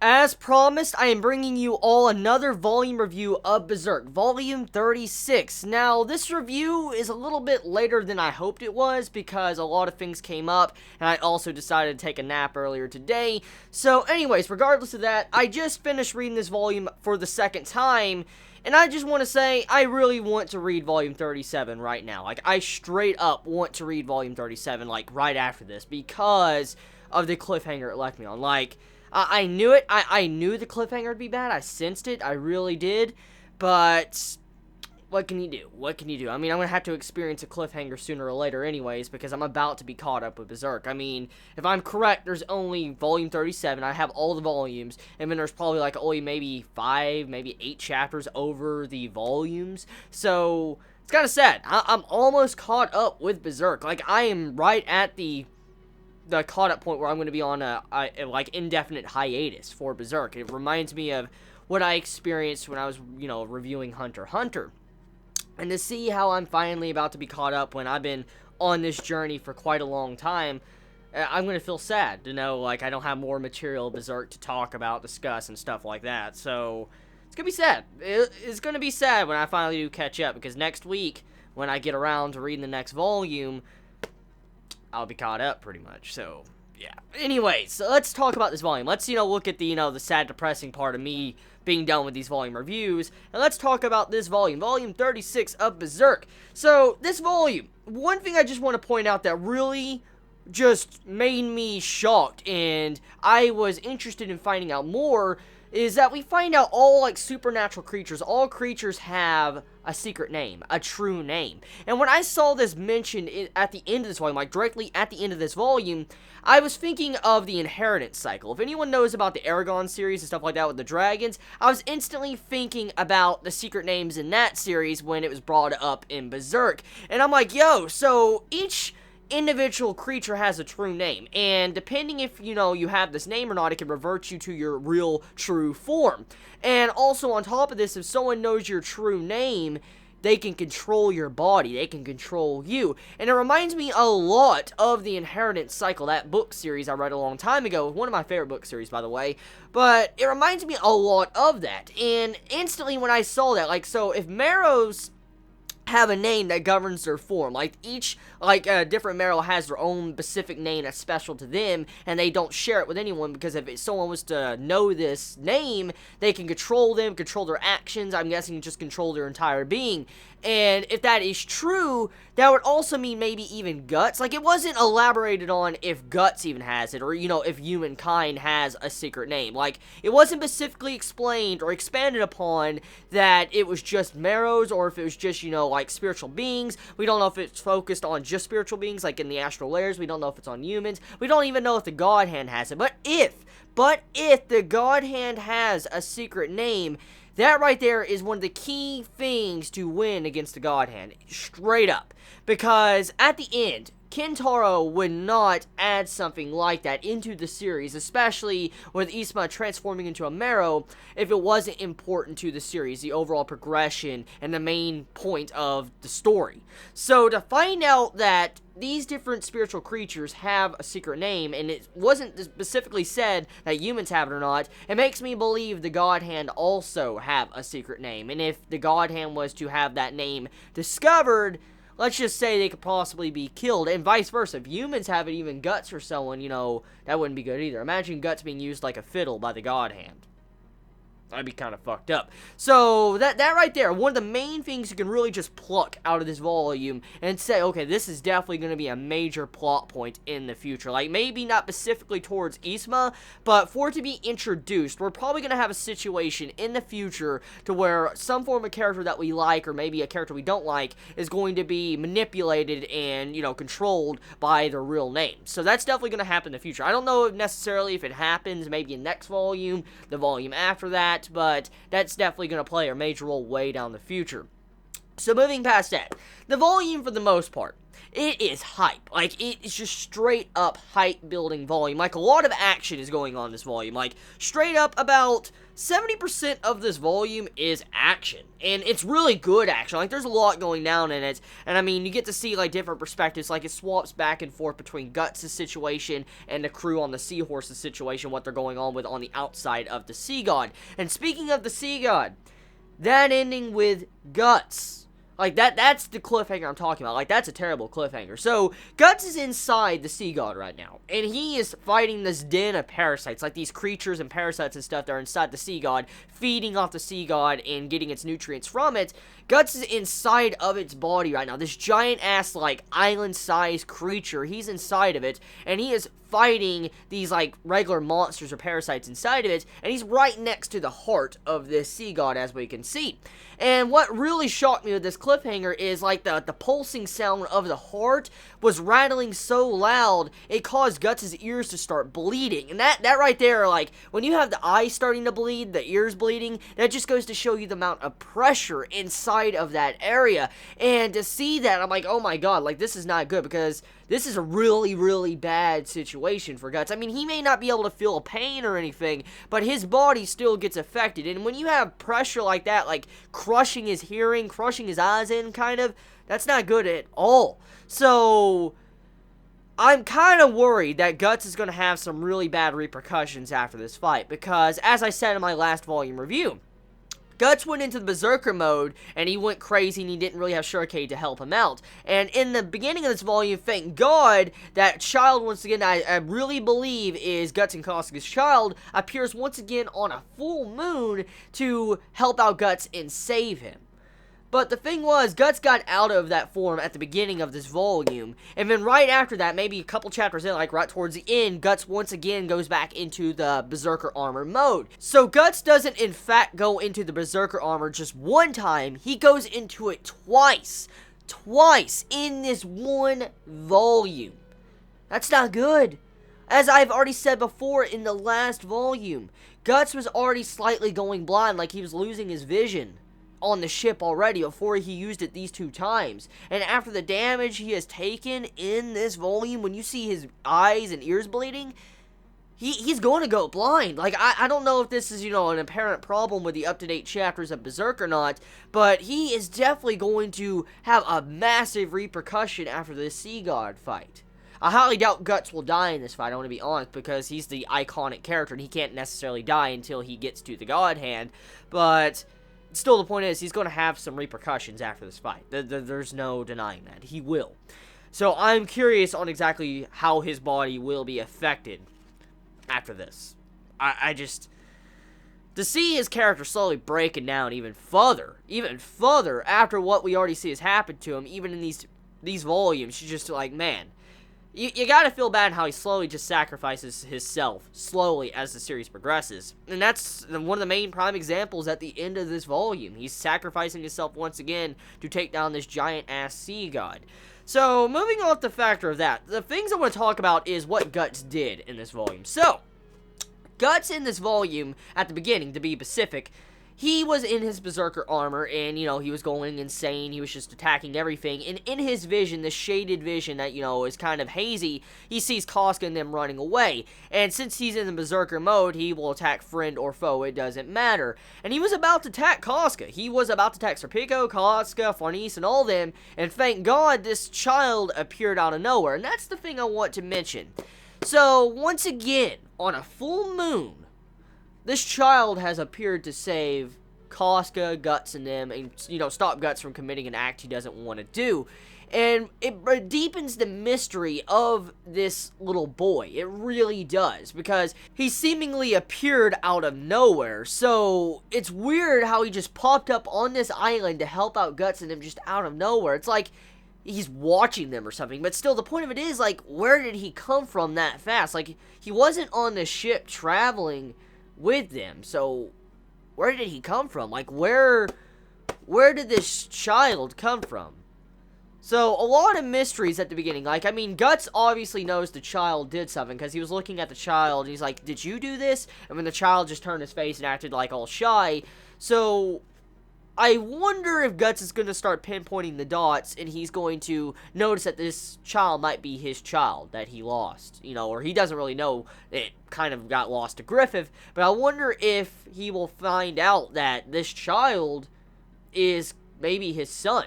As promised, I am bringing you all another volume review of Berserk, volume 36. Now, this review is a little bit later than I hoped it was because a lot of things came up, and I also decided to take a nap earlier today. So anyways, regardless of that, I just finished reading this volume for the second time, and I just want to say, I really want to read volume 37 right now. Like, I straight up want to read volume 37, like, right after this, because of the cliffhanger it left me on. Like, I knew it. I knew the cliffhanger would be bad. I sensed it. I really did. But what can you do? What can you do? I mean, I'm going to have to experience a cliffhanger sooner or later anyways, because I'm about to be caught up with Berserk. I mean, if I'm correct, there's only volume 37. I have all the volumes, and then there's probably like only maybe 5, maybe 8 chapters over the volumes. So it's kind of sad. I'm almost caught up with Berserk. Like, I am right at the caught up point where I'm going to be on a like indefinite hiatus for Berserk. It reminds me of what I experienced when I was, reviewing Hunter x Hunter. And to see how I'm finally about to be caught up when I've been on this journey for quite a long time, I'm going to feel sad to know, like, I don't have more material of Berserk to talk about, discuss, and stuff like that. So, it's going to be sad. It's going to be sad when I finally do catch up, because next week, when I get around to reading the next volume, I'll be caught up pretty much. So yeah. Anyways, so let's talk about this volume. Let's look at the the sad, depressing part of me being done with these volume reviews, and let's talk about this volume 36 of Berserk. So this volume, one thing I just want to point out that really just made me shocked, and I was interested in finding out more, is that we find out all, like, supernatural creatures, all creatures have a secret name, a true name. And when I saw this mentioned at the end of this volume, like, directly at the end of this volume, I was thinking of the inheritance cycle. If anyone knows about the Aragon series and stuff like that with the dragons, I was instantly thinking about the secret names in that series when it was brought up in Berserk. And I'm like, yo, so each individual creature has a true name, and depending if you have this name or not, it can revert you to your real true form. And also on top of this, if someone knows your true name, they can control your body, they can control you. And it reminds me a lot of the Inheritance Cycle, that book series I read a long time ago, one of my favorite book series, by the way. But it reminds me a lot of that, and instantly when I saw that, like, so if Marrows have a name that governs their form, like each different Marrow has their own specific name that's special to them, and they don't share it with anyone, because if someone was to know this name, they can control them, control their actions, I'm guessing just control their entire being. And if that is true, that would also mean maybe even Guts. Like, it wasn't elaborated on if Guts even has it, or, if humankind has a secret name. Like, it wasn't specifically explained or expanded upon that it was just Marrows, or if it was just, like, spiritual beings. We don't know if it's focused on just spiritual beings, like in the astral layers. We don't know if it's on humans. We don't even know if the God Hand has it. But if the God Hand has a secret name, that right there is one of the key things to win against the God Hand, straight up. Because at the end, Kentaro would not add something like that into the series, especially with Isma transforming into a Marrow, if it wasn't important to the series, the overall progression, and the main point of the story. So to find out that these different spiritual creatures have a secret name, and it wasn't specifically said that humans have it or not, it makes me believe the God Hand also have a secret name. And if the God Hand was to have that name discovered, let's just say they could possibly be killed, and vice versa. If humans have it, even Guts or someone, that wouldn't be good either. Imagine Guts being used like a fiddle by the God Hand. That'd be kind of fucked up. So, that right there, one of the main things you can really just pluck out of this volume and say, okay, this is definitely going to be a major plot point in the future. Like, maybe not specifically towards Isma, but for it to be introduced, we're probably going to have a situation in the future to where some form of character that we like, or maybe a character we don't like, is going to be manipulated and, controlled by their real name. So that's definitely going to happen in the future. I don't know necessarily if it happens maybe in next volume, the volume after that, but that's definitely going to play a major role way down the future. So moving past that, the volume for the most part, it is hype. Like, it's just straight up hype building volume. Like, a lot of action is going on in this volume. Like, straight up about 70% of this volume is action. And it's really good action. Like, there's a lot going down in it. And, I mean, you get to see, like, different perspectives. Like, it swaps back and forth between Guts' situation and the crew on the Seahorse's situation, what they're going on with on the outside of the Sea God. And speaking of the Sea God, that ending with Guts, like, that's the cliffhanger I'm talking about. Like, that's a terrible cliffhanger. So, Guts is inside the Sea God right now, and he is fighting this den of parasites, like these creatures and parasites and stuff that are inside the Sea God, feeding off the Sea God and getting its nutrients from it. Guts is inside of its body right now. This giant-ass, like, island-sized creature, he's inside of it, and he is fighting these, like, regular monsters or parasites inside of it, and he's right next to the heart of this Sea God, as we can see. And what really shocked me with this cliffhanger is, like, the pulsing sound of the heart was rattling so loud, it caused Guts' ears to start bleeding. And that right there, like, when you have the eyes starting to bleed, the ears bleeding, that just goes to show you the amount of pressure inside of that area. And to see that, I'm like, oh my god, like, this is not good, because this is a really, really bad situation for Guts. I mean, he may not be able to feel pain or anything, but his body still gets affected. And when you have pressure like that, like crushing his hearing, crushing his eyes in, kind of, that's not good at all. So, I'm kind of worried that Guts is going to have some really bad repercussions after this fight, because, as I said in my last volume review, Guts went into the Berserker mode, and he went crazy, and he didn't really have Shurikei to help him out. And in the beginning of this volume, thank God, that child, once again, I really believe is Guts and Kosuke's child, appears once again on a full moon to help out Guts and save him. But the thing was, Guts got out of that form at the beginning of this volume, and then right after that, maybe a couple chapters in, like right towards the end, Guts once again goes back into the Berserker armor mode. So Guts doesn't in fact go into the Berserker armor just one time, he goes into it twice. Twice in this one volume. That's not good. As I've already said before in the last volume, Guts was already slightly going blind, like he was losing his vision on the ship already before he used it these two times. And after the damage he has taken in this volume, when you see his eyes and ears bleeding, he's going to go blind. Like, I don't know if this is, you know, an apparent problem with the up-to-date chapters of Berserk or not, but he is definitely going to have a massive repercussion after this Sea God fight. I highly doubt Guts will die in this fight, I want to be honest, because he's the iconic character, and he can't necessarily die until he gets to the God Hand, but still, the point is, he's going to have some repercussions after this fight. There's no denying that. He will. So, I'm curious on exactly how his body will be affected after this. I just, to see his character slowly breaking down even further after what we already see has happened to him, even in these volumes, you're just like, man, you gotta feel bad how he slowly just sacrifices himself, slowly, as the series progresses. And that's one of the main prime examples at the end of this volume. He's sacrificing himself once again to take down this giant-ass Sea God. So, moving off the factor of that, the things I want to talk about is what Guts did in this volume. So, Guts in this volume, at the beginning, to be specific, he was in his Berserker armor, and, you know, he was going insane, he was just attacking everything, and in his vision, the shaded vision that, you know, is kind of hazy, he sees Kosuke and them running away, and since he's in the Berserker mode, he will attack friend or foe, it doesn't matter, and he was about to attack Kosuke, he was about to attack Serpico, Kosuke, Farnese, and all them, and thank God this child appeared out of nowhere, and that's the thing I want to mention. So, once again, on a full moon, this child has appeared to save Kosuke, Guts, and them, and, you know, stop Guts from committing an act he doesn't want to do. And it deepens the mystery of this little boy. It really does, because he seemingly appeared out of nowhere. So, it's weird how he just popped up on this island to help out Guts and them just out of nowhere. It's like he's watching them or something, but still, the point of it is, like, where did he come from that fast? Like, he wasn't on the ship traveling with them, so where did he come from? Like, where did this child come from? So, a lot of mysteries at the beginning. Like, I mean, Guts obviously knows the child did something, because he was looking at the child, and he's like, did you do this? And then the child just turned his face and acted, like, all shy. So, I wonder if Guts is going to start pinpointing the dots, and he's going to notice that this child might be his child that he lost, you know, or he doesn't really know it kind of got lost to Griffith, but I wonder if he will find out that this child is maybe his son.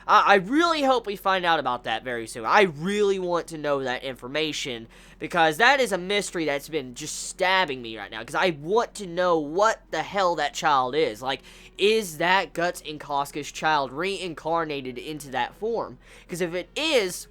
I really hope we find out about that very soon. I really want to know that information, because that is a mystery that's been just stabbing me right now, because I want to know what the hell that child is. Like, is that Guts and Casca's child reincarnated into that form? Because if it is,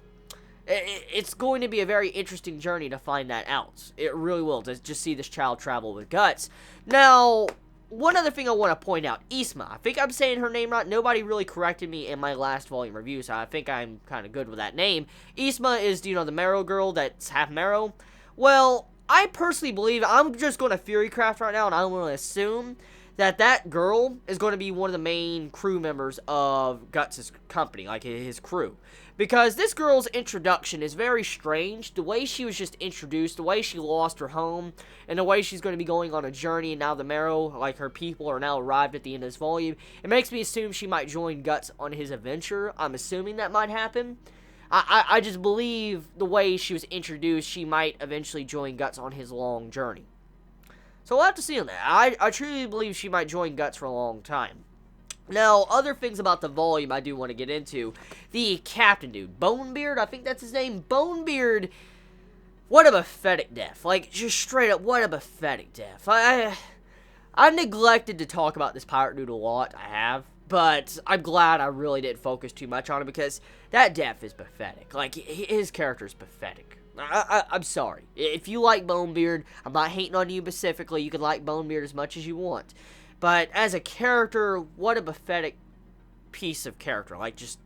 it's going to be a very interesting journey to find that out. It really will, to just see this child travel with Guts. Now, one other thing I want to point out, Isma. I think I'm saying her name right. Nobody really corrected me in my last volume review, so I think I'm kind of good with that name. Isma is, you know, the Marrow girl that's half Marrow. Well, I personally believe, I'm just going to Furycraft right now, and I'm going to assume that that girl is going to be one of the main crew members of Guts' company, like his crew. Because this girl's introduction is very strange. The way she was just introduced, the way she lost her home, and the way she's going to be going on a journey, and now the Marrow, like her people, are now arrived at the end of this volume. It makes me assume she might join Guts on his adventure. I'm assuming that might happen. I just believe the way she was introduced, she might eventually join Guts on his long journey. So we'll have to see on that. I truly believe she might join Guts for a long time. Now, other things about the volume I do want to get into. The captain dude, Bonebeard, I think that's his name. Bonebeard, what a pathetic death. Like, just straight up, what a pathetic death. I've neglected to talk about this pirate dude a lot, I have. But I'm glad I really didn't focus too much on it, because that death is pathetic. Like, his character is pathetic. I'm sorry. If you like Bonebeard, I'm not hating on you specifically. You can like Bonebeard as much as you want. But as a character, what a pathetic piece of character. Like, just,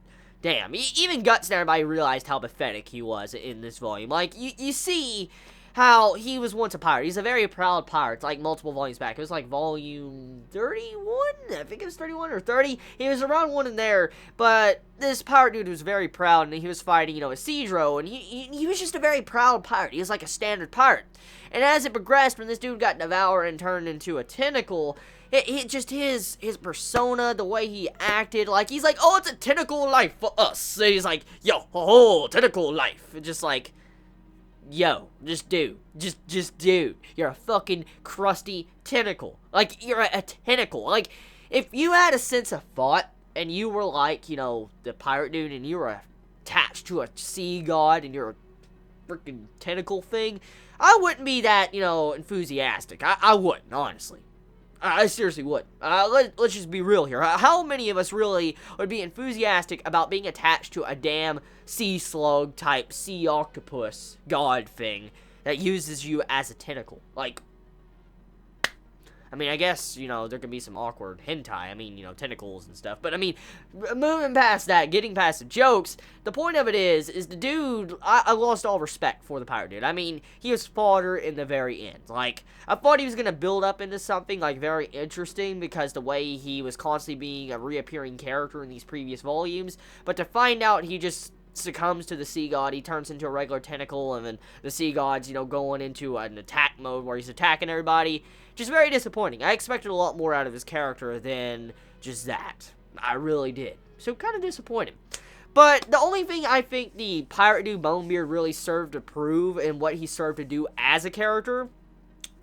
damn. Even Guts and everybody realized how pathetic he was in this volume. Like, you see how he was once a pirate. He's a very proud pirate, like multiple volumes back. It was like volume 31? I think it was 31 or 30. He was around one in there, but this pirate dude was very proud, and he was fighting, you know, a Cedro, and he was just a very proud pirate. He was like a standard pirate. And as it progressed, when this dude got devoured and turned into a tentacle, it just his persona, the way he acted, like, he's like, oh, it's a tentacle life for us. And he's like, yo, oh, tentacle life. And just like, yo, just dude, just dude, you're a fucking crusty tentacle. Like, you're a tentacle. Like, if you had a sense of thought, and you were like, you know, the pirate dude, and you were attached to a sea god, and you're a freaking tentacle thing, I wouldn't be that, you know, enthusiastic. I wouldn't, honestly. I seriously would. Let's just be real here. How many of us really would be enthusiastic about being attached to a damn sea slug type sea octopus god thing that uses you as a tentacle? Like, I mean, I guess, you know, there could be some awkward hentai, I mean, you know, tentacles and stuff, but I mean, moving past that, getting past the jokes, the point of it is the dude, I lost all respect for the pirate dude. I mean, he was fodder in the very end. Like, I thought he was gonna build up into something, like, very interesting, because the way he was constantly being a reappearing character in these previous volumes, but to find out he just succumbs to the sea god, he turns into a regular tentacle, and then the sea god's, you know, going into an attack mode where he's attacking everybody. Just very disappointing. I expected a lot more out of his character than just that. I really did. So, kind of disappointed. But the only thing I think the pirate dude Bonebeard really served to prove, and what he served to do as a character,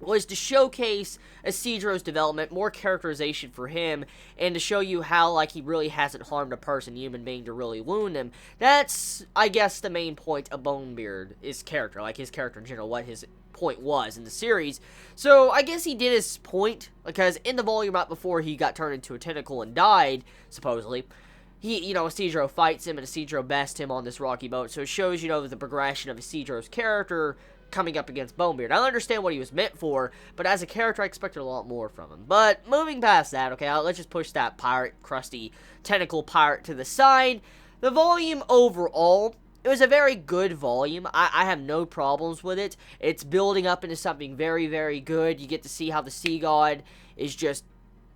was to showcase Isidro's development, more characterization for him, and to show you how, like, he really hasn't harmed a person, human being, to really wound him. That's, I guess, the main point of Bonebeard, his character, like, his character in general, what his point was in the series. So, I guess he did his point, because in the volume right before he got turned into a tentacle and died, supposedly, he, you know, Isidro fights him, and Isidro bests him on this rocky boat, so it shows, you know, the progression of Isidro's character coming up against Bonebeard. I understand what he was meant for, but as a character, I expected a lot more from him. But moving past that, okay, let's just push that pirate, crusty, tentacle pirate to the side. The volume overall, it was a very good volume. I have no problems with it. It's building up into something very, very good. You get to see how the sea god is just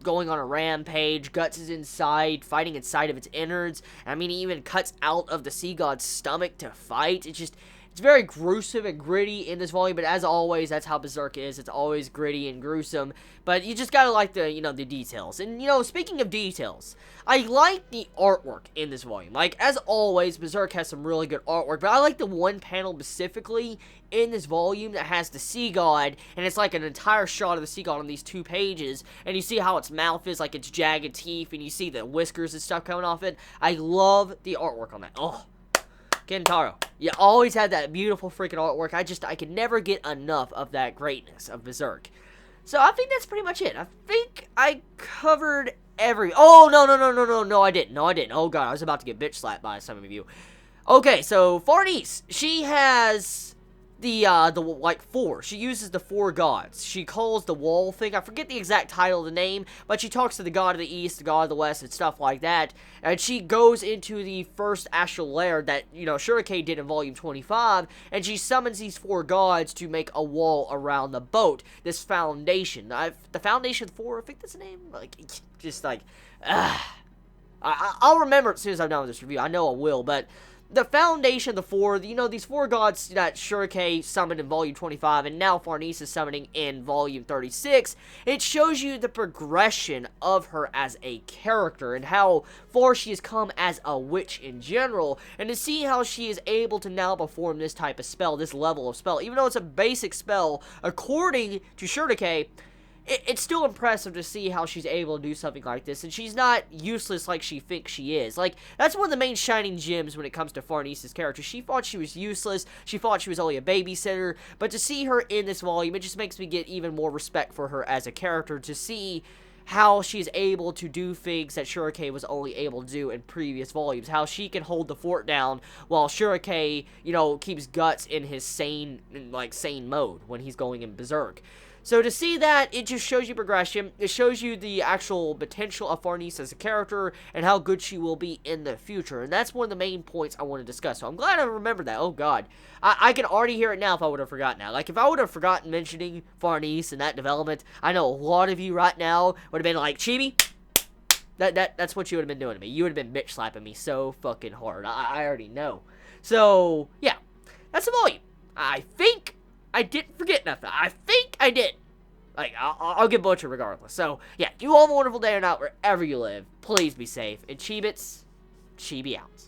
going on a rampage. Guts is inside, fighting inside of its innards. I mean, he even cuts out of the sea god's stomach to fight. It's just It's very gruesome and gritty in this volume, but as always, that's how Berserk is. It's always gritty and gruesome, but you just gotta like the, the details. And, speaking of details, I like the artwork in this volume. Like, as always, Berserk has some really good artwork, but I like the one panel specifically in this volume that has the sea god, and it's like an entire shot of the sea god on these 2 pages, and you see how its mouth is, like its jagged teeth, and you see the whiskers and stuff coming off it. I love the artwork on that. Oh, Kentaro. You always had that beautiful freaking artwork. I could never get enough of that greatness of Berserk. So I think that's pretty much it. I think I covered Oh, no, I didn't. Oh, God, I was about to get bitch slapped by some of you. Okay, so Farnese, she has like 4. She uses the 4 gods. She calls the wall thing. I forget the exact title of the name, but she talks to the god of the east, the god of the west, and stuff like that. And she goes into the first astral lair that, Shurikei did in volume 25, and she summons these 4 gods to make a wall around the boat. This foundation. The Foundation 4, I think that's the name? Like, just like, I'll remember it as soon as I'm done with this review. I know I will, but the Foundation, the 4, these 4 gods that Shurikei summoned in Volume 25, and now Farnese is summoning in Volume 36, it shows you the progression of her as a character, and how far she has come as a witch in general, and to see how she is able to now perform this type of spell, this level of spell, even though it's a basic spell, according to Shurikei, it's still impressive to see how she's able to do something like this, and she's not useless like she thinks she is. Like, that's one of the main shining gems when it comes to Farnese's character. She thought she was useless, she thought she was only a babysitter, but to see her in this volume, it just makes me get even more respect for her as a character, to see how she's able to do things that Shurikei was only able to do in previous volumes. How she can hold the fort down while Shurikei, keeps Guts in his sane mode when he's going in Berserk. So to see that, it just shows you progression. It shows you the actual potential of Farnese as a character and how good she will be in the future. And that's one of the main points I want to discuss. So I'm glad I remembered that. Oh, God. I can already hear it now if I would have forgotten that. Like, if I would have forgotten mentioning Farnese and that development, I know a lot of you right now would have been like, Chibi, that's what you would have been doing to me. You would have been bitch slapping me so fucking hard. I already know. So, yeah. That's the volume. I think I didn't forget nothing. I think I did. Like, I'll get butchered regardless. So, yeah, you all have a wonderful day or night wherever you live. Please be safe. And Chibits, Chibi out.